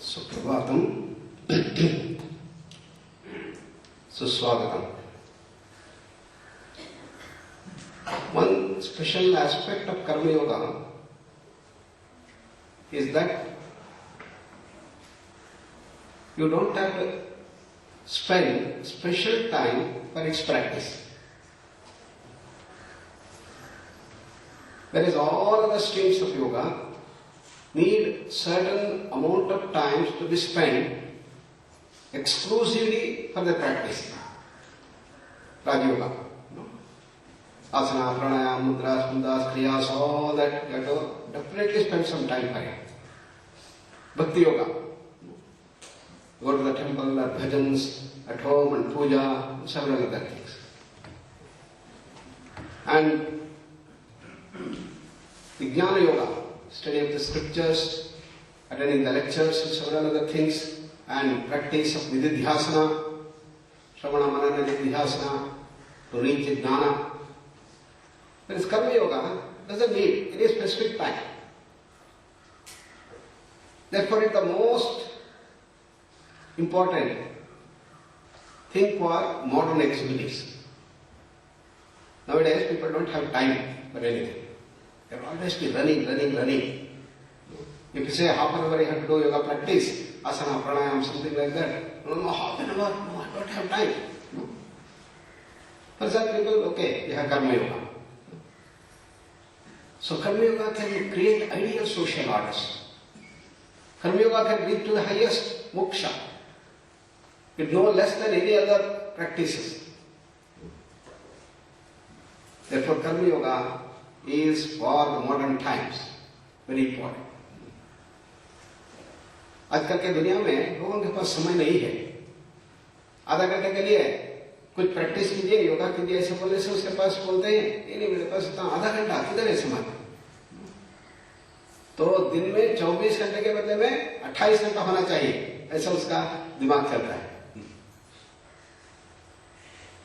सुप्रभातम, सुस्वागतम. One special aspect of Karma Yoga is that you don't have to spend special time for its practice. Whereas all other streams of yoga need certain amount of time to be spent exclusively for the practice. Raja Yoga. Asana, pranayama, mudras, bandhas, kriyas, all that you have to definitely spend some time for it. Bhakti Yoga. Go to the temple, at bhajans, at home and puja, several other things. And Vijnana Yoga, study of the scriptures, attending the lectures and several other things, and practice of Nididhyasana, Shravana Manana Nididhyasana, to reach Jnana. Whereas Karma Yoga doesn't need any specific time. Therefore, it's the most important thing for modern activities. Nowadays, people don't have time for anything. They will always be running. If you say half an hour you have to do yoga practice, asana, pranayama, something like that, no, half an hour, no, I don't have time. No. For some people, okay, you have Karma Yoga. So Karma Yoga can create ideal social orders. Karma Yoga can lead to the highest moksha, with no less than any other practices. Therefore, Karma Yoga is for the modern times very important. आजकल के दुनिया में लोगों के पास समय नहीं है. आधा घंटे के लिए कुछ प्रैक्टिस कीजिए, योगा कीजिए, ऐसे बोलने से उसके पास बोलते हैं नहीं मेरे पास इतना आधा घंटा किधर है समय. तो दिन में 24 घंटे के बदले में 28 घंटा होना चाहिए, ऐसा उसका दिमाग चलता है.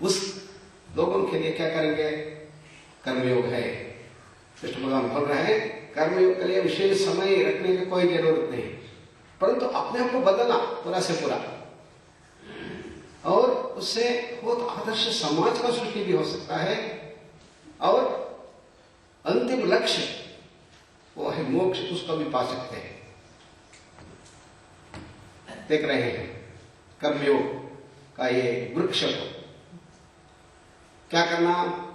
उस लोगों के लिए क्या करेंगे? कर्मयोग है. कृष्ण भगवान बोल रहे हैं कर्मयोग के लिए विशेष समय रखने की कोई जरूरत नहीं, परंतु अपने आप को बदलना पूरा से पूरा, और उससे बहुत आदर्श समाज का सृष्टि भी हो सकता है. और अंतिम लक्ष्य वो है मोक्ष, उसको भी पा सकते हैं. देख रहे हैं कर्मयोग का ये वृक्ष को क्या करना,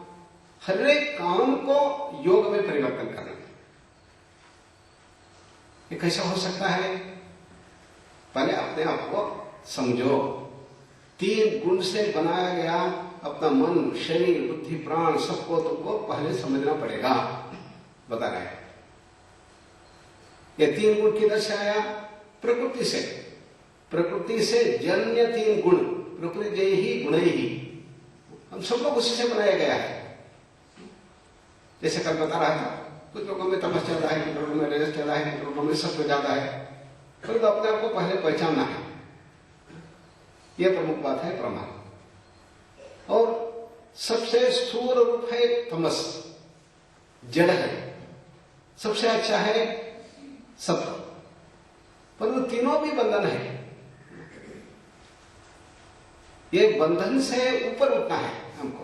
हर एक काम को योग में परिवर्तन करना. ये कैसा हो सकता है? पहले अपने आप को समझो. 3 गुण से बनाया गया अपना मन, शरीर, बुद्धि, प्राण, सबको तुमको पहले समझना पड़ेगा. बता रहे हैं ये 3 गुण किधर से आया? प्रकृति से. प्रकृति से जन्य 3 गुण, प्रकृति ही गुण ही, हम सब लोग उसी से बनाया गया है. जैसे कल बता रहा था, कुछ लोगों में तपस चल रहा है, कुछ लोगों में रेस चल रहा है, कुछ लोगों में सत्व ज्यादा है. तो अपने आप को पहले पहचानना है. यह प्रमुख बात है प्रमाण. और सबसे स्थूल रूप है तमस, जड़ है. सबसे अच्छा है सत्व. पर तीनों भी बंधन है. ये बंधन से ऊपर उठना है हमको,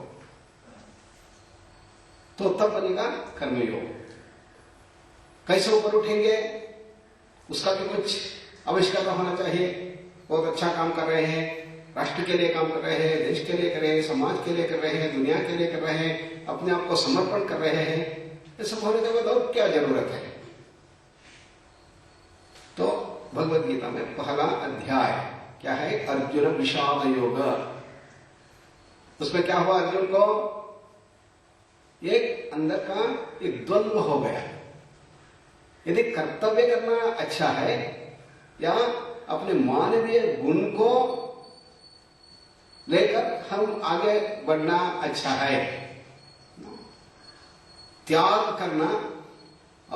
तो तब बनेगा कर्मयोग. कैसे ऊपर उठेंगे? उसका भी कुछ आविष्कार होना चाहिए. बहुत अच्छा काम कर रहे हैं, राष्ट्र के लिए काम कर रहे हैं, देश के लिए कर रहे हैं, समाज के लिए कर रहे हैं, दुनिया के लिए कर रहे हैं, अपने आप को समर्पण कर रहे हैं. ये सब होने के बाद और क्या जरूरत है? तो भगवद गीता में पहला अध्याय क्या है? अर्जुन विषाद योग. उसमें क्या हुआ? अर्जुन को एक अंदर का एक द्वंद्व हो गया. यदि कर्तव्य करना अच्छा है या अपने मानवीय गुण को लेकर हम आगे बढ़ना अच्छा है. त्याग करना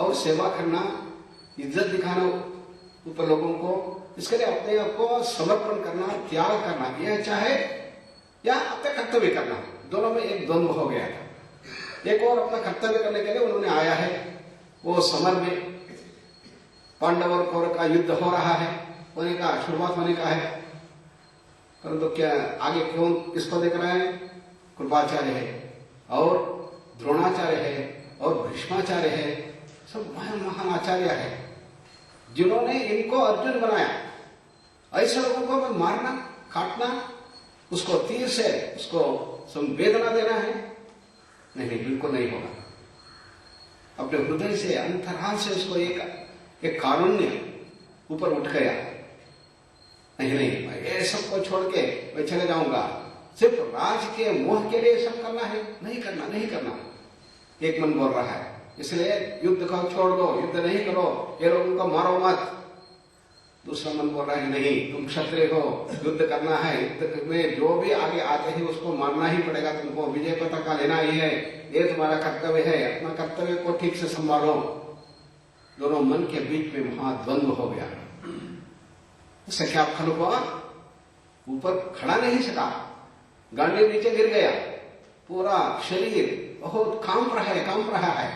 और सेवा करना, इज्जत दिखाना ऊपर लोगों को, इसके लिए अपने आप को समर्पण करना, त्याग करना, यह अच्छा है या अपने कर्तव्य करना. दोनों में एक द्वंद्व हो गया था. एक और अपना कर्तव्य करने के लिए उन्होंने आया है, वो समर में पांडव और कौरव का युद्ध हो रहा है, होने का, शुरुआत होने का है। परंतु क्या आगे क्यों किसको देख रहे हैं? कृपाचार्य है और द्रोणाचार्य है और भीष्माचार्य है, सब महान महान आचार्य है जिन्होंने इनको अर्जुन बनाया। ऐसे लोगों को मैं मारना, काटना, उसको तीर से उसको संवेदना देना है? नहीं, बिल्कुल नहीं होगा। अपने हृदय से, अंतराल से उसको एक कारुण्य ऊपर उठ गया। नहीं, मैं ये सबको छोड़ के मैं चले जाऊंगा, सिर्फ राज के मोह के लिए सब करना है? नहीं करना, नहीं करना। एक मन बोल रहा है, इसलिए युद्ध को छोड़ दो, युद्ध नहीं करो, ये लोगों को मारो मत। दूसरा मन बोल रहा है, नहीं, तुम क्षत्रिय हो, युद्ध करना है, युद्ध में जो भी आगे आते हैं उसको मारना ही पड़ेगा, तुमको विजय पताका लेना ही है, ये तुम्हारा कर्तव्य है, अपना कर्तव्य को ठीक से संभालो। दोनों मन के बीच में महाद्वंद्व हो गया। उससे क्या फल हुआ? ऊपर खड़ा नहीं सका, गांडी नीचे गिर गया, पूरा शरीर बहुत कांप रहा है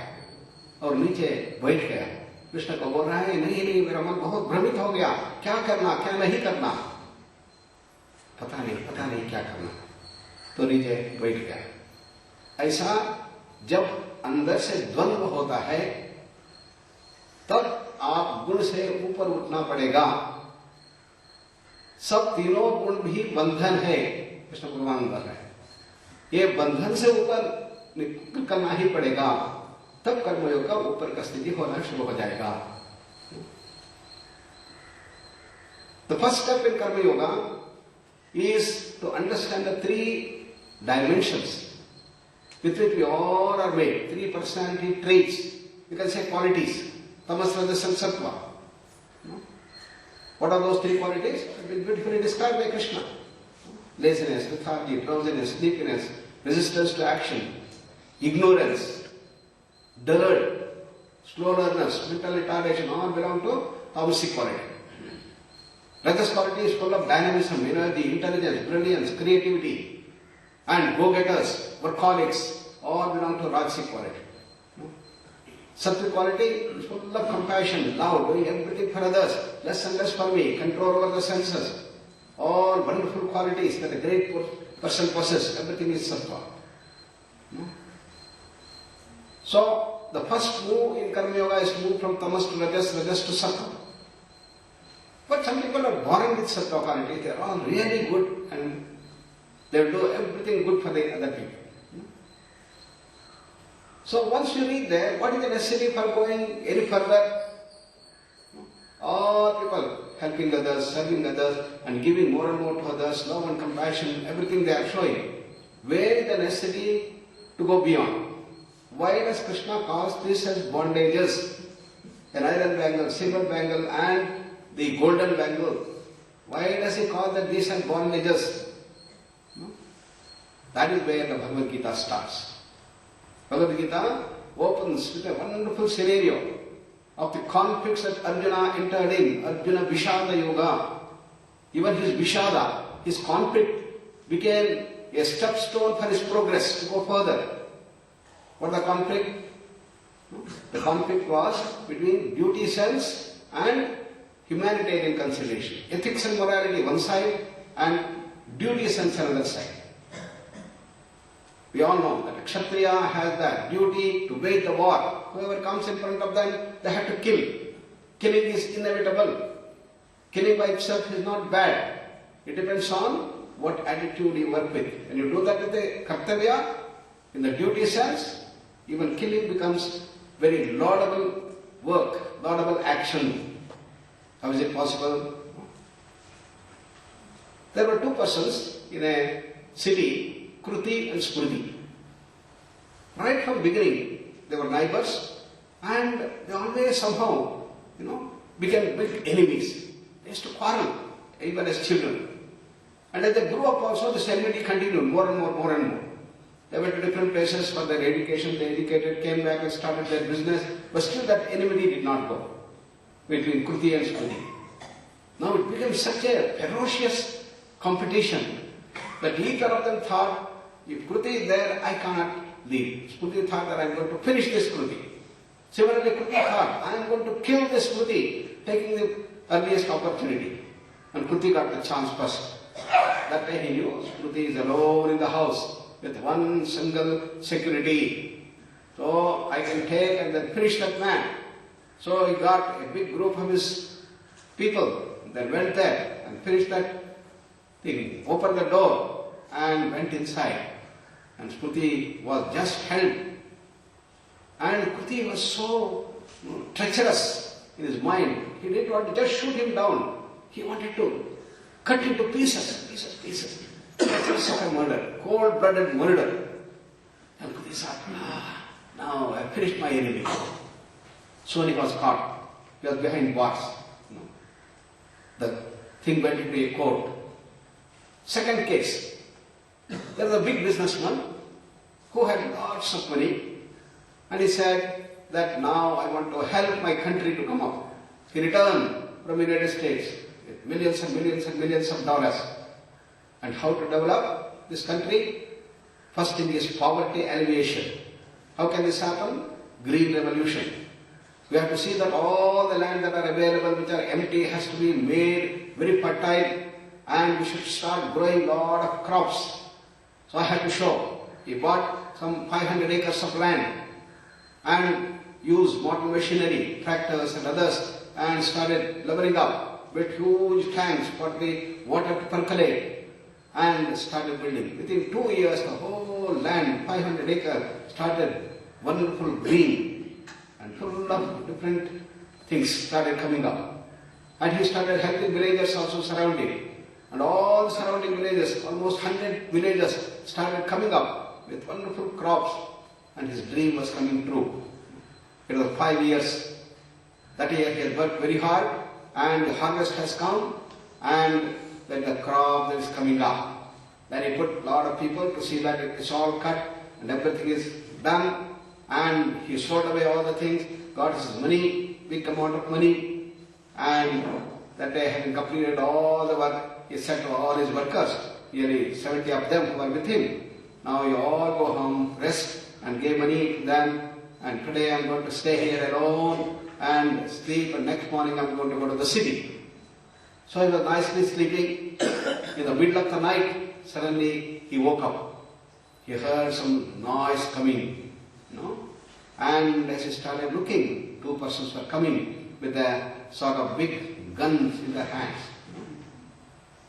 और नीचे बैठ गया। कृष्ण को बोल रहा है, नहीं, मेरा मन बहुत भ्रमित हो गया, क्या करना क्या नहीं करना, पता नहीं क्या करना। तो नीचे बैठ गया। ऐसा जब अंदर से द्वंद्व होता है तब आप गुण से ऊपर उठना पड़ेगा। सब तीनों गुण भी बंधन है, कृष्ण भगवान बोल रहे हैं, ये बंधन से ऊपर निकलना ही पड़ेगा, तब कर्मयोग का ऊपर का स्थिति होना शुरू हो जाएगा। The first step in Karma Yoga is to understand the three dimensions with which we all are made, three personality traits, you can say qualities, tamas, rajas and sattva. What are those three qualities? It will be beautifully described by Krishna. Laziness, lethargy, drowsiness, sleepiness, resistance to action, ignorance, dullard, slow learners, mental retardation, all belong to tamasic quality. Rajas quality is full of dynamism, energy, intelligence, brilliance, creativity, and go-getters, workaholics, all belong to Rajasic quality. Sattvic quality is full of compassion, love, doing everything for others, less and less for me, control over the senses, all wonderful qualities that a great person possesses. Everything is sattva. So, the first move in Karma Yoga is move from tamas to rajas, rajas to sattva. But some people are born with sattva quality, they are all really good and they will do everything good for the other people. So once you reach there, what is the necessity for going any further? All people helping others, serving others and giving more and more to others, love and compassion, everything they are showing. Where is the necessity to go beyond? Why does Krishna call this as bondages? An iron bangle, silver bangle and the golden bangle. Why does he call that these are bondages? That is where the Bhagavad Gita starts. Bhagavad Gita opens with a wonderful scenario of the conflicts that Arjuna entered in, Arjuna Vishada Yoga. Even his Vishada, his conflict became a stepstone for his progress to go further. What the conflict? The conflict was between duty sense and humanitarian consideration. Ethics and morality one side and duty sense another side. We all know that a Kshatriya has the duty to wage the war. Whoever comes in front of them, they have to kill. Killing is inevitable. Killing by itself is not bad. It depends on what attitude you work with. When you do that with the Kartavya, in the duty sense, even killing becomes very laudable work, laudable action. How is it possible? There were two persons in a city, Kruti and Smriti. Right from beginning, they were neighbors and they always somehow, became big enemies. They used to quarrel, even as children. And as they grew up also, this enmity continued more and more. They went to different places for their education, they educated, came back and started their business, but still that enmity did not go between Kruti and Smriti. Now it became such a ferocious competition that each one of them thought, if Kruti is there, I cannot leave. Smriti thought that I am going to finish this Kruti. Similarly, Kruti thought, I am going to kill this Kruti, taking the earliest opportunity. And Kruti got the chance first. That day he knew Kruti is alone in the house with one single security. So I can take and then finish that man. So he got a big group of his people, then went there and finished that thing, opened the door and went inside. And Kruti was just held. And Kruti was so treacherous in his mind. He didn't want to just shoot him down. He wanted to cut into pieces. That's a murder, cold-blooded murder. And Kruti thought, now I finished my enemy. Soon he was caught. He was behind bars. The thing went into a court. Second case, there was a big businessman who had lots of money, and he said that now I want to help my country to come up. He returned from the United States with millions and millions and millions of dollars. And how to develop this country? First thing is poverty alleviation. How can this happen? Green revolution. We have to see that all the land that are available, which are empty, has to be made very fertile, and we should start growing a lot of crops. So I had to show. He bought some 500 acres of land and used modern machinery, tractors and others, and started leveling up, built huge tanks for the water to percolate, and started building. Within 2 years, the whole land, 500 acres, started wonderful green and full of different things started coming up. And he started helping villagers also surrounding. And all the surrounding villages, almost 100 villages, started coming up with wonderful crops, and his dream was coming true. It was 5 years. That year he had worked very hard, and the harvest has come, and then the crop is coming up. Then he put a lot of people to see that it's all cut and everything is done, and he sold away all the things, got his money, big amount of money, and that day, having completed all the work, he said to all his workers, nearly 70 of them who were with him, now you all go home, rest, and gave money to them, and today I'm going to stay here alone and sleep, and next morning I'm going to go to the city. So he was nicely sleeping. In the middle of the night, suddenly he woke up. He heard some noise coming, and as he started looking, 2 persons were coming with a sort of big guns in their hands.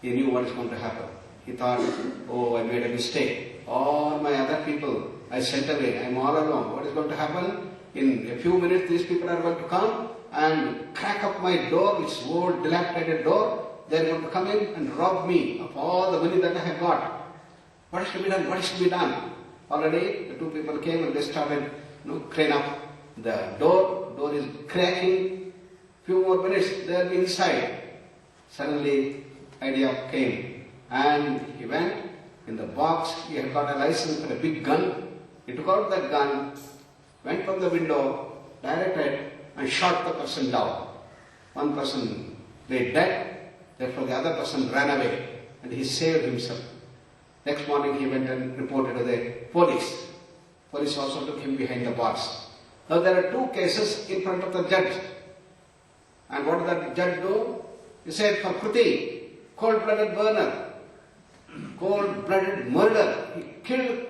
He knew what is going to happen. He thought, oh, I made a mistake. All my other people I sent away. I'm all alone. What is going to happen? In a few minutes, these people are going to come and crack up my door, which is old, dilapidated door. They're going to come in and rob me of all the money that I have got. What is to be done? What is to be done? Already, the 2 people came and they started, crane up the door. Door is cracking. Few more minutes, they'll be inside. Suddenly, idea came, and he went in the box. He had got a license for a big gun. He took out that gun, went from the window, directed, and shot the person down. One person lay dead, therefore the other person ran away, and he saved himself. Next morning he went and reported to the police. Police also took him behind the bars. Now there are 2 cases in front of the judge. And what did the judge do? He said, for Kruti, cold-blooded burner, cold-blooded murder, he killed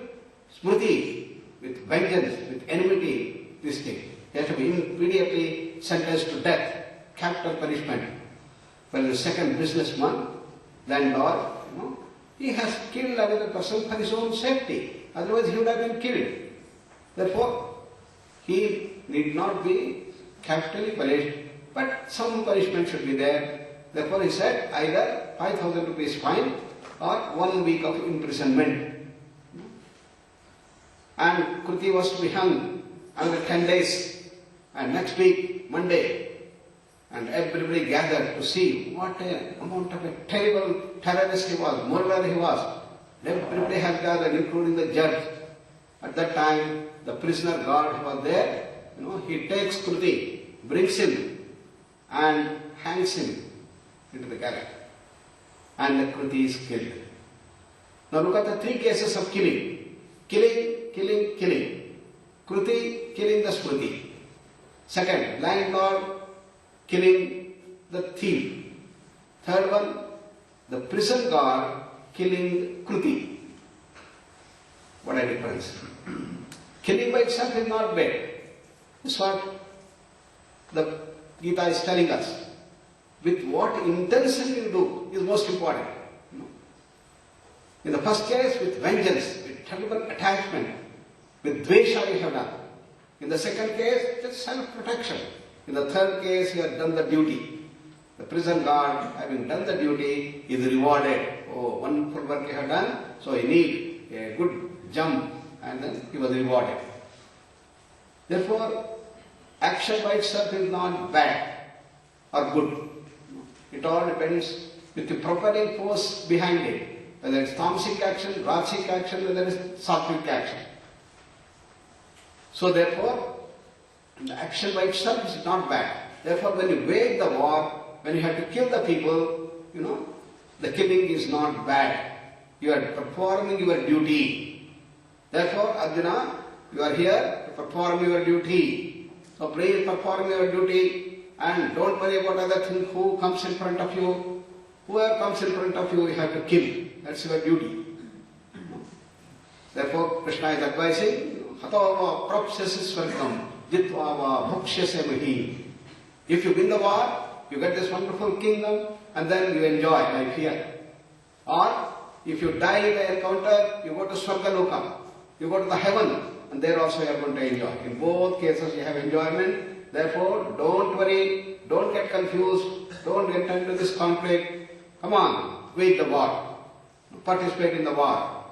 Smriti with vengeance, with enmity, this thing. He has to be immediately sentenced to death, capital punishment. Well, the second businessman, landlord, he has killed another person for his own safety. Otherwise he would have been killed. Therefore, he need not be capitally punished, but some punishment should be there. Therefore he said either 5,000 rupees fine or 1 week of imprisonment. And Kruti was to be hung another 10 days, and next week, Monday, and everybody gathered to see what an amount of a terrible terrorist he was, murderer he was. Everybody has gathered, including the judge. At that time, the prisoner guard who was there, he takes Kruti, brings him, and hangs him into the garret. And the Kruti is killed. Now look at the 3 cases of killing. Killing. Kruti killing the Smriti. Second, landlord killing the thief. Third one, the prison guard killing Kruti. What a difference. Killing by itself is not bad. That's what the Gita is telling us. With what intention you do is most important. In the first case, with vengeance, with terrible attachment, with dvesha you have done. In the second case, just self-protection. In the third case, you have done the duty. The prison guard, having done the duty, is rewarded. Oh, wonderful work you have done, so you need a good jump, and then he was rewarded. Therefore, action by itself is not bad or good. It all depends with the propelling force behind it. Whether it's tamasic action, rajasic action, whether it's sattvic action. So therefore, the action by itself is not bad. Therefore, when you wage the war, when you have to kill the people, the killing is not bad. You are performing your duty. Therefore, Arjuna, you are here to perform your duty. So please perform your duty and don't worry about other things, who comes in front of you. Whoever comes in front of you, you have to kill. That's your duty. Therefore, Krishna is advising, Hatava prapsyasi swargam, jitva va bhuksyase mahi. If you win the war, you get this wonderful kingdom, and then you enjoy life here. Or, if you die in the encounter, you go to Swargaloka, you go to the heaven, and there also you are going to enjoy. In both cases you have enjoyment. Therefore, don't worry, don't get confused, don't get into this conflict. Come on, wage the war, participate in the war.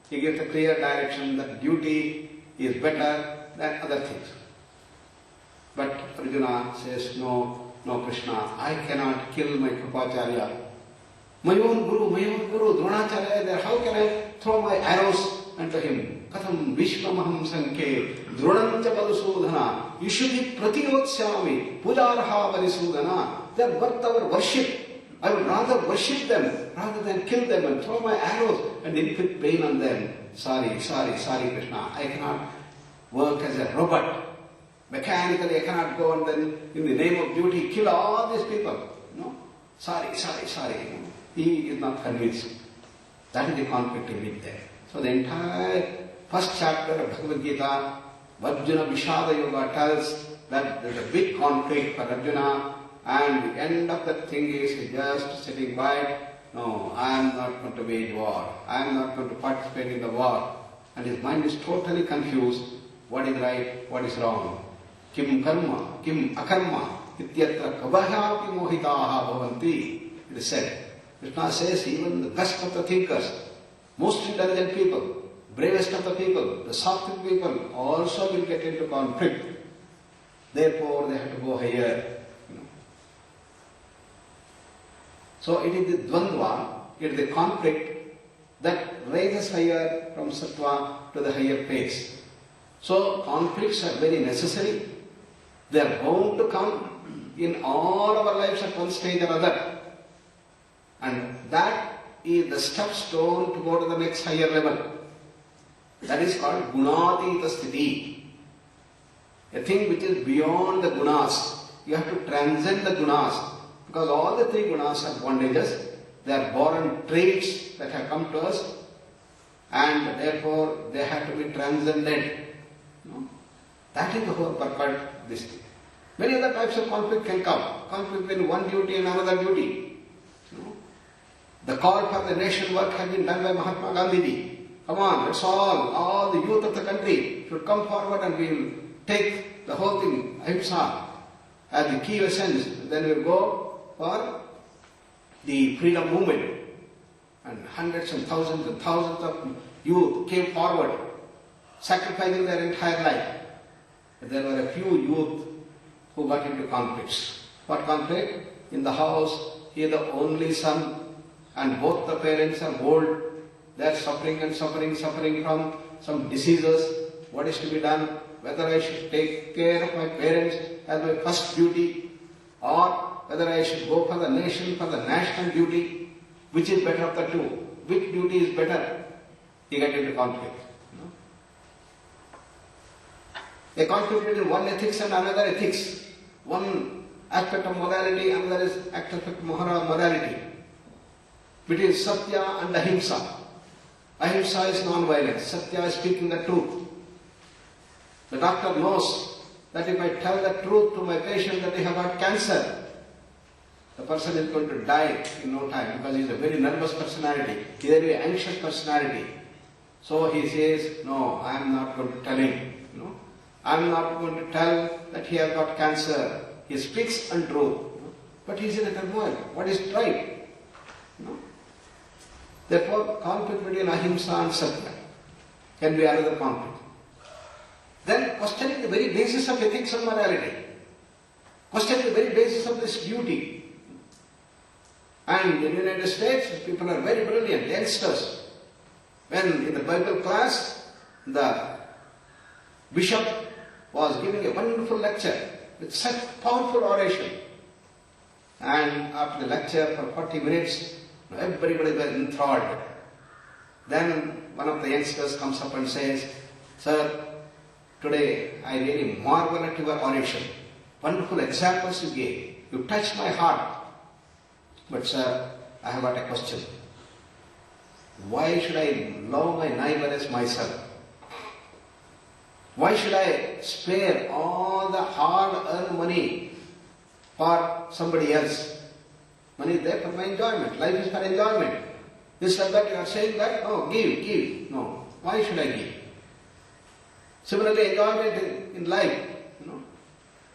He gives a clear direction that duty is better than other things. But Arjuna says, no, Krishna, I cannot kill my Kripacharya. My own Guru, Dronacharya there, how can I throw my arrows unto him? Katham Vishwamaham Sanke, Dronancha Padusudhana, Yishudhi Pratiyotsyami, Pujarha Varisudhana. They are worth our worship. I would rather worship them rather than kill them and throw my arrows and inflict pain on them. Sorry, Krishna. I cannot work as a robot. Mechanically, I cannot go and then, in the name of duty, kill all these people. No? Sorry. He is not convinced. That is the conflict in there. So the entire first chapter of Bhagavad Gita, Arjuna Vishada Yoga tells that there is a big conflict for Arjuna, and the end of that thing is just sitting quiet. No, I am not going to wage war. I am not going to participate in the war. And his mind is totally confused. What is right? What is wrong? Kim karma, kim akarma, ityatra kabahyapi mohitaha bhavanti. It is said. Krishna says even the best of the thinkers, most intelligent people, bravest of the people, the sattvic people also will get into conflict. Therefore, they have to go higher. So it is the dvandva, it is the conflict that raises higher from sattva to the higher phase. So conflicts are very necessary. They are bound to come in all our lives at one stage or other. And that is the stepstone to go to the next higher level. That is called gunatita sthiti. A thing which is beyond the gunas. You have to transcend the gunas. Because all the three gunas are bondages. They are born traits that have come to us. And therefore they have to be transcended. No? That is the whole purport of this thing. Many other types of conflict can come. Conflict between one duty and another duty. No? The call for the nation work has been done by Mahatma Gandhi. Come on, let's all the youth of the country should come forward and we will take the whole thing, ahimsa, as the key essence. Then we will go for the freedom movement. And hundreds and thousands of youth came forward, sacrificing their entire life. But there were a few youth who got into conflicts. What conflict? In the house, he is the only son, and both the parents are old. They are suffering from some diseases. What is to be done? Whether I should take care of my parents as my first duty, or whether I should go for the nation, for the national duty. Which is better of the two? Which duty is better? He got into conflict. A conflict between one ethics and another ethics. One aspect of morality, another is aspect of morality. Between Satya and Ahimsa. Ahimsa is non-violence. Satya is speaking the truth. The doctor knows that if I tell the truth to my patient that they have got cancer, the person is going to die in no time because he is a very nervous personality. He is a very anxious personality. So he says, no, I am not going to tell him. I am not going to tell that he has got cancer. He speaks untruth. But he is in a turmoil. What is right? Therefore, conflict between Ahimsa and Satya can be another conflict. Then questioning the very basis of ethics and morality. Questioning the very basis of this duty. And in the United States, people are very brilliant, youngsters. When in the Bible class, the bishop was giving a wonderful lecture with such powerful oration. And after the lecture for 40 minutes, everybody was enthralled. Then one of the youngsters comes up and says, Sir, today I really marvel at your oration. Wonderful examples you gave. You touched my heart. But sir, I have got a question. Why should I love my neighbor as myself? Why should I spare all the hard-earned money for somebody else? Money is there for my enjoyment. Life is for enjoyment. Instead of that you are saying that, no, give. No. Why should I give? Similarly, enjoyment in life.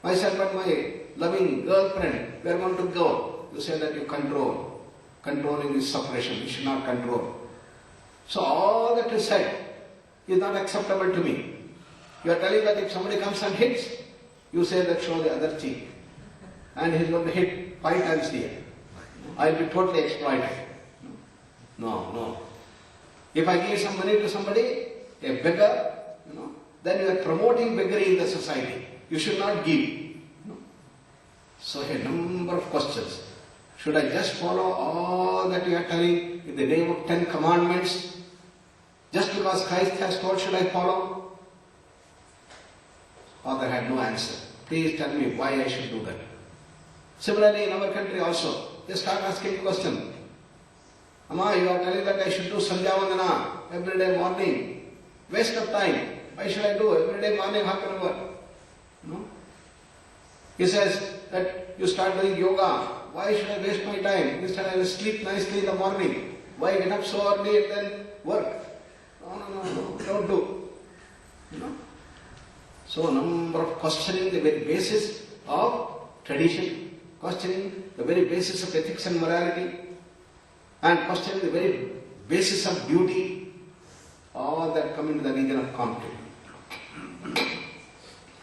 Myself and my loving girlfriend, we are going to go. You say that you control. Controlling is suppression. You should not control. So all that you said is not acceptable to me. You are telling that if somebody comes and hits, you say that show the other cheek. And he is going to hit 5 times here. I will be totally exploited. No. If I give some money to somebody, a beggar, then you are promoting beggary in the society. You should not give. So a number of questions. Should I just follow all that you are telling in the name of 10 commandments? Just because Christ has told, should I follow? Father had no answer. Please tell me why I should do that. Similarly, in our country also, they start asking question. Amma, you are telling that I should do Sandhya Vandana every day morning. Waste of time. Why should I do every day morning half an hour? No? He says that you start doing yoga. Why should I waste my time? Instead I will sleep nicely in the morning. Why get up so early and then work? No, don't do. So a number of questioning the very basis of tradition, questioning the very basis of ethics and morality, and questioning the very basis of duty, all that come into the region of conflict.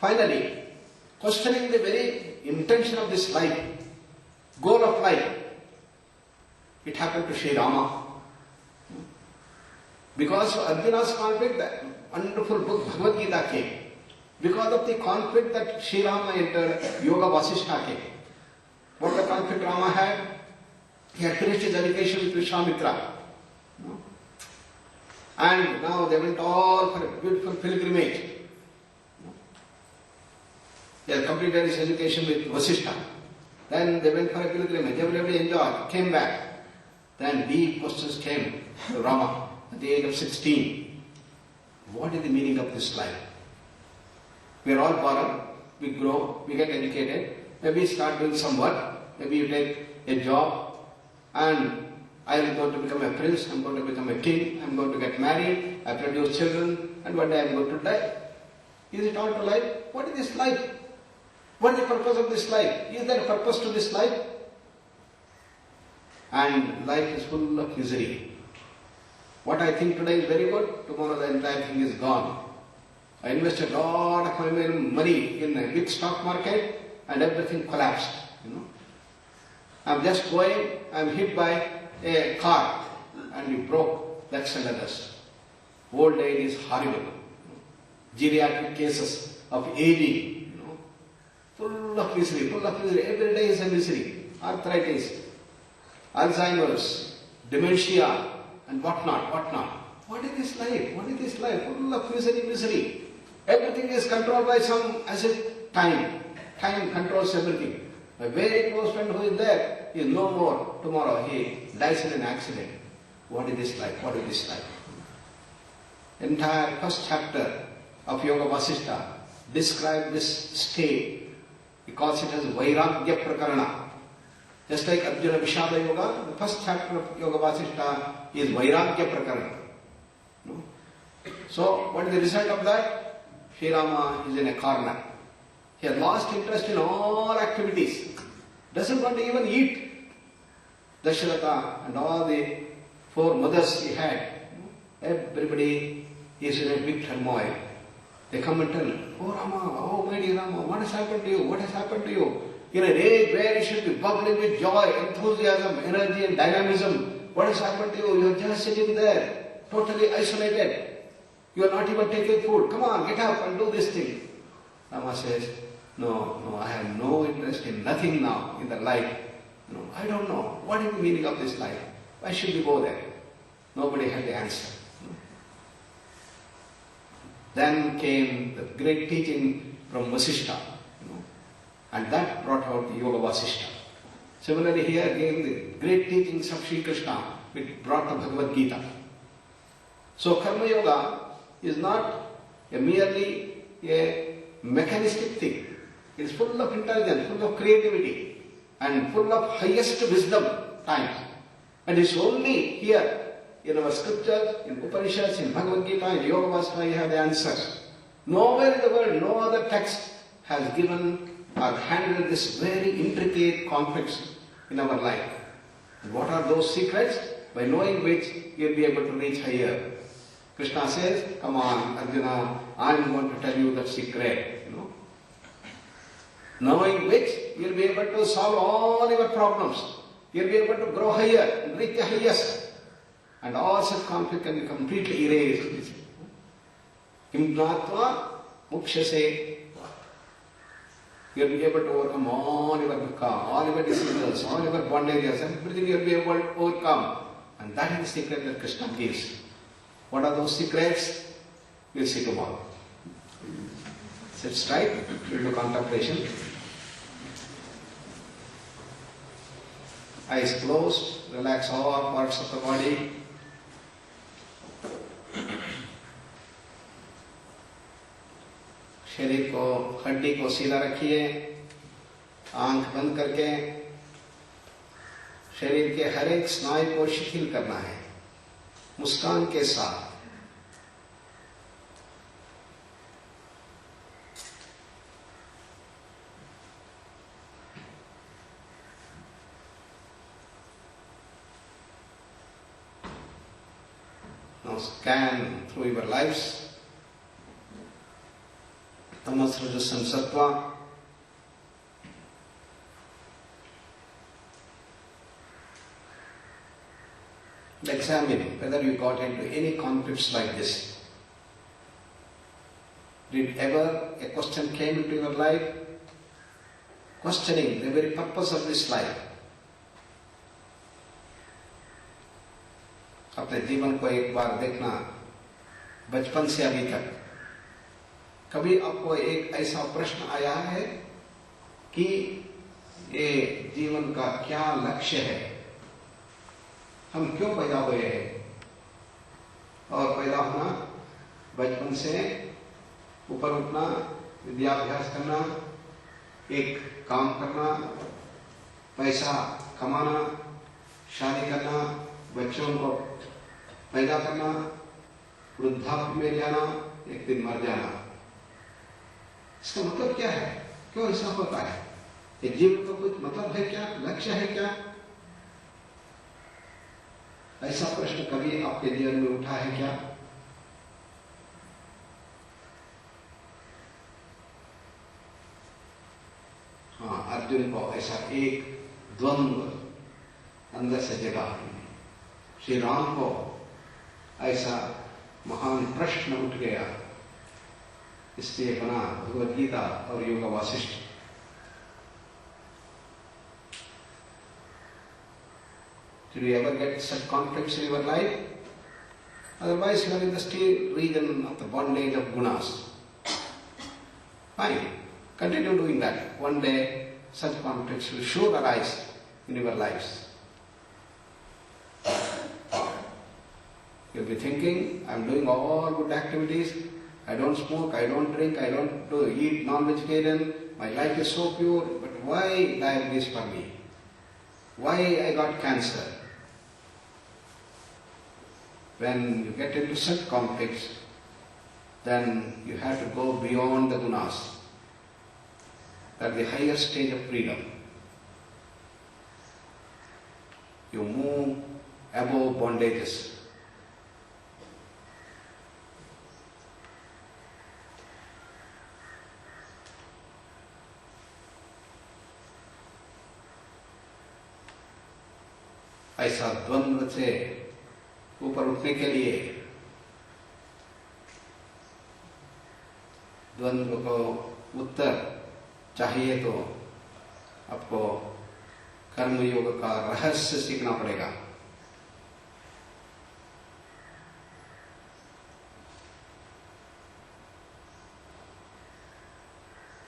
Finally, questioning the very intention of this life, goal of life. It happened to Sri Rama. Because of Arjuna's conflict, the wonderful book Bhagavad Gita came. Because of the conflict that Sri Rama entered, Yoga Vasishtha came. What the conflict Rama had? He had finished his education with Vishwamitra. And now they went all for a beautiful pilgrimage. He had completed his education with Vasishtha. Then they went for a pilgrimage. Everybody enjoyed, came back. Then deep questions came to Rama at the age of 16. What is the meaning of this life? We are all born, we grow, we get educated, maybe start doing some work, maybe you take a job, and I am going to become a prince, I am going to become a king, I am going to get married, I produce children, and one day I am going to die. Is it all to life? What is this life? What is the purpose of this life? Is there a purpose to this life? And life is full of misery. What I think today is very good, tomorrow the entire thing is gone. I invested a lot of my money in a big stock market and everything collapsed. I'm just going, I'm hit by a car and it broke. That's another dust. Old age is horrible. Geriatric cases of aging, full of misery, Every day is a misery. Arthritis, Alzheimer's, dementia, and whatnot. What is this life? Full of misery. Everything is controlled by some, as if time. Time controls everything. My very close friend who is there is no more. Tomorrow he dies in an accident. What is this like? What is this like? Entire first chapter of Yoga Vasishtha describes this state. He calls it as Vairagya Prakarana. Just like Arjuna Vishada Yoga, the first chapter of Yoga Vasishtha is Vairagya Prakarana. No? So, what is the result of that? Sri Rama is in a corner. He has lost interest in all activities. Doesn't want to even eat. Dasharatha and all the 4 mothers he had, everybody is in a big turmoil. They come and tell, oh Rama, oh my dear Rama, what has happened to you? What has happened to you? In an age where you should be bubbling with joy, enthusiasm, energy and dynamism, what has happened to you? You are just sitting there, totally isolated. You are not even taking food. Come on, get up and do this thing. Rama says, no, I have no interest in nothing now in the life. No, I don't know. What is the meaning of this life? Why should we go there? Nobody had the answer. Then came the great teaching from Vasishtha, and that brought out the Yoga Vasishtha. Similarly, here came the great teachings of Sri Krishna, which brought the Bhagavad Gita. So, Karma Yoga is not merely a mechanistic thing. It is full of intelligence, full of creativity, and full of highest wisdom times. And it's only here in our scriptures, in Upanishads, in Bhagavad Gita, in Yoga Vasishtha, you have the answers. Nowhere in the world, no other text has given or handled this very intricate conflicts in our life. And what are those secrets? By knowing which, you'll be able to reach higher. Krishna says, come on, Arjuna, I'm going to tell you the secret. Knowing which, you'll be able to solve all your problems. You'll be able to grow higher and reach the highest. And all such conflict can be completely erased. Kim gnatva mukshase. You'll be able to overcome all your dukkha, all your diseases, all your bondages, everything you'll be able to overcome. And that is the secret that Krishna gives. What are those secrets? We'll see tomorrow. Sit straight into contemplation. Eyes closed, relax all parts of the body. शरीर को, हड्डी को सीधा रखिए, आंख बंद करके शरीर के हर एक स्नायु को शिथिल करना है, मुस्कान के साथ। Now scan through your lives. Tamas, Rajas and Sattva. Examine whether you got into any conflicts like this. Did ever a question came into your life? Questioning the very purpose of this life. अपने जीवन को एक बार देखना, बचपन से अभी तक कभी आपको एक ऐसा प्रश्न आया है कि ये जीवन का क्या लक्ष्य है, हम क्यों पैदा हुए हैं? और पैदा होना, बचपन से ऊपर उठना, विद्याभ्यास करना, एक काम करना, पैसा कमाना, शादी करना, बच्चों को पैदा करना, वृद्धाप्य में जाना, एक दिन मर जाना। इसका मतलब क्या है? क्यों ऐसा होता है? ये जीवन का कुछ मतलब है क्या? लक्ष्य है क्या? ऐसा प्रश्न कभी आपके जीवन में उठा है क्या? हाँ, अर्जुन को ऐसा एक द्वंद्व अंदर से जगा। श्री राम को ऐसा महान प्रश्न उठ गया, इसलिए बना भगवद गीता और योग Vasishtha. Did you ever get such conflicts in your life? Otherwise, you are in the still region of the bondage of gunas. Fine, continue doing that. One day, such conflicts will sure arise in your lives. You'll be thinking, I'm doing all good activities, I don't smoke, I don't drink, I don't eat non-vegetarian, my life is so pure, but why diabetes for me? Why I got cancer? When you get into such conflicts, then you have to go beyond the gunas. That's the highest stage of freedom. You move above bondages. ऐसा द्वंद्व से ऊपर उठने के लिए द्वंद्व को उत्तर चाहिए तो आपको कर्मयोग का रहस्य सीखना पड़ेगा.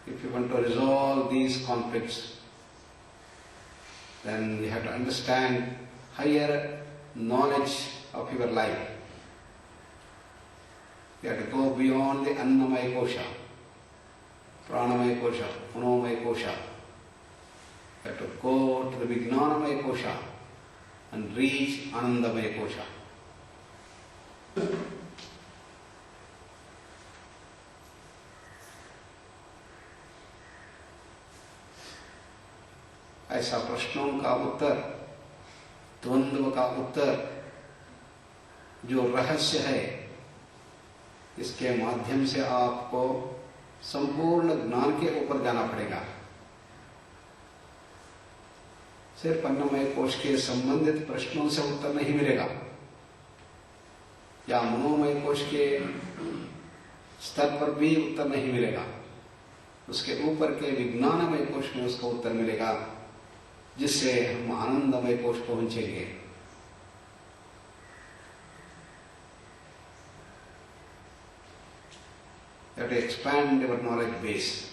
If you want to resolve these conflicts, then you have to understand higher knowledge of your life. You have to go beyond the Annamaya Kosha, Pranamaya Kosha, Manomaya Kosha. You have to go to the Vijnanamaya Kosha and reach Anandamaya Kosha. ऐसा प्रश्नों का उत्तर, द्वंद्व का उत्तर, जो रहस्य है, इसके माध्यम से आपको संपूर्ण ज्ञान के ऊपर जाना पड़ेगा. सिर्फ अन्नमय कोश के संबंधित प्रश्नों से उत्तर नहीं मिलेगा, या मनोमय कोश के स्तर पर भी उत्तर नहीं मिलेगा. उसके ऊपर के विज्ञानमय कोश में उसका उत्तर मिलेगा, जिससे हम आनंदमय कोश पहुंचेंगे. You have to expand your knowledge base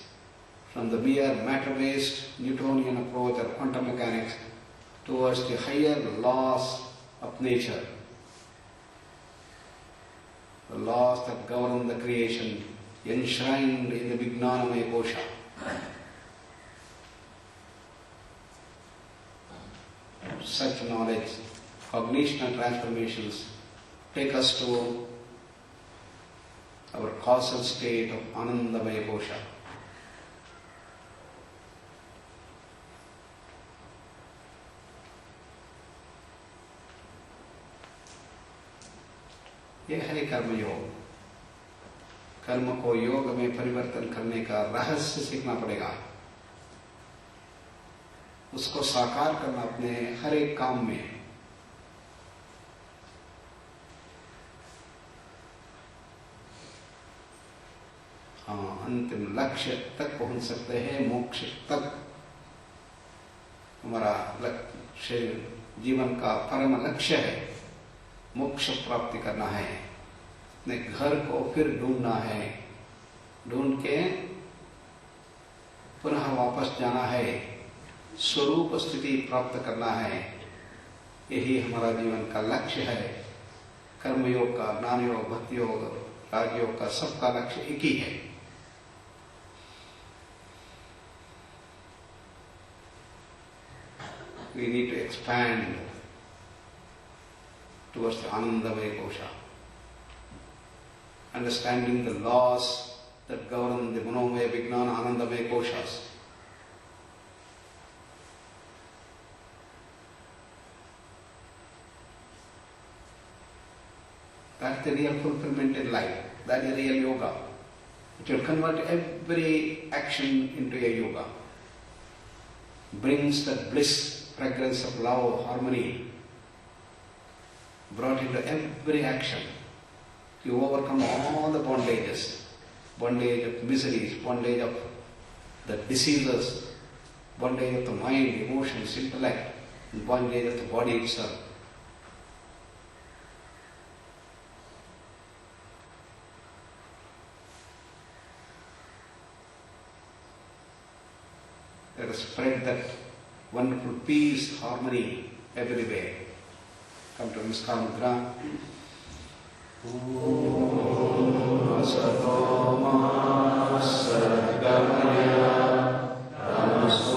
from the mere matter-based Newtonian approach of quantum mechanics towards the higher laws of nature, the laws that govern the creation enshrined in the Vijnanamaya Kosha. Such knowledge, cognitional transformations take us to our causal state of Anandamaya Kosha. यह है कर्म योग. कर्म को योग में परिवर्तन करने का रहस्य सीखना पड़ेगा. उसको साकार करना अपने हर एक काम में. हाँ, अंतिम लक्ष्य तक पहुंच सकते हैं, मोक्ष तक. हमारा लक्ष्य, जीवन का परम लक्ष्य है मोक्ष प्राप्ति करना है. अपने घर को फिर ढूंढना है, ढूंढ के पुनः वापस जाना है, स्वरूप स्थिति प्राप्त करना है. यही हमारा जीवन का लक्ष्य है. कर्मयोग का, ज्ञान योग, भक्ति योग, राजयोग का, सबका लक्ष्य एक ही है. We need to expand towards the Anandamaya Kosha, understanding the laws that govern the Manomaya, Vijnana, Anandamaya Koshas. That's the real fulfillment in life. That is real yoga. It will convert every action into a yoga. Brings the bliss, fragrance of love, harmony, brought into every action. You overcome all the bondages, bondage of miseries, bondage of the diseases, bondage of the mind, emotions, intellect, and bondage of the body itself. Let us spread that wonderful peace, harmony everywhere. Come to Namaskar Mudra. Om Sato Ma Sadgamaya Namaskar